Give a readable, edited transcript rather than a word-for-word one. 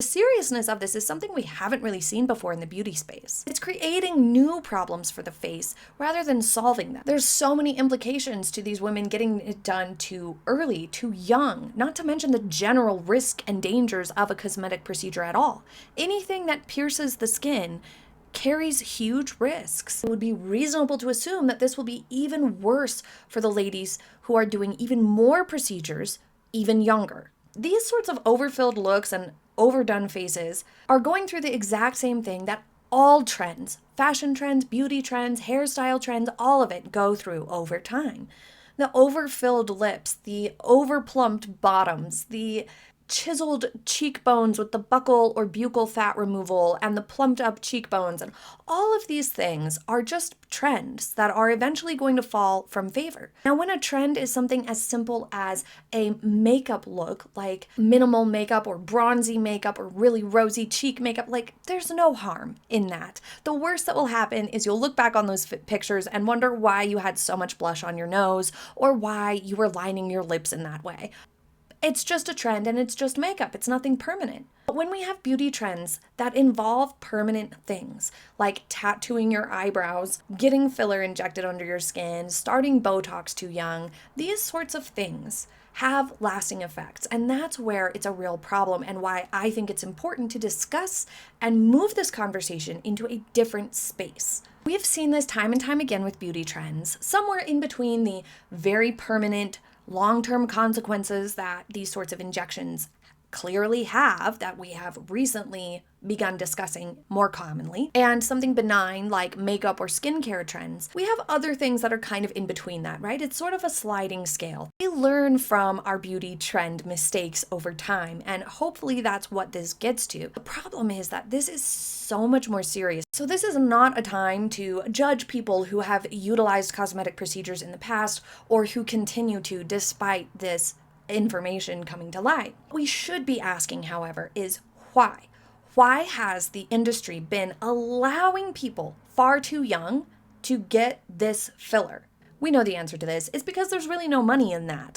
The seriousness of this is something we haven't really seen before in the beauty space. It's creating new problems for the face rather than solving them. There's so many implications to these women getting it done too early, too young, not to mention the general risk and dangers of a cosmetic procedure at all. Anything that pierces the skin carries huge risks. It would be reasonable to assume that this will be even worse for the ladies who are doing even more procedures, even younger. These sorts of overfilled looks and overdone faces are going through the exact same thing that all trends, fashion trends, beauty trends, hairstyle trends, all of it go through over time. The overfilled lips, the overplumped bottoms, the chiseled cheekbones with the buccal or buccal fat removal and the plumped up cheekbones, and all of these things are just trends that are eventually going to fall from favor. Now, when a trend is something as simple as a makeup look, like minimal makeup or bronzy makeup or really rosy cheek makeup, like there's no harm in that. The worst that will happen is you'll look back on those pictures and wonder why you had so much blush on your nose or why you were lining your lips in that way. It's just a trend and it's just makeup. It's nothing permanent. But when we have beauty trends that involve permanent things, like tattooing your eyebrows, getting filler injected under your skin, starting Botox too young, these sorts of things have lasting effects. And that's where it's a real problem and why I think it's important to discuss and move this conversation into a different space. We have seen this time and time again with beauty trends, somewhere in between the very permanent long-term consequences that these sorts of injections clearly have, that we have recently begun discussing more commonly, and something benign like makeup or skincare trends. We have other things that are kind of in between that, right? It's sort of a sliding scale. We learn from our beauty trend mistakes over time, and hopefully that's what this gets to. The problem is that this is so much more serious. So this is not a time to judge people who have utilized cosmetic procedures in the past or who continue to despite this information coming to light. What we should be asking, however, is why? Why has the industry been allowing people far too young to get this filler? We know the answer to this. It's because there's really no money in that.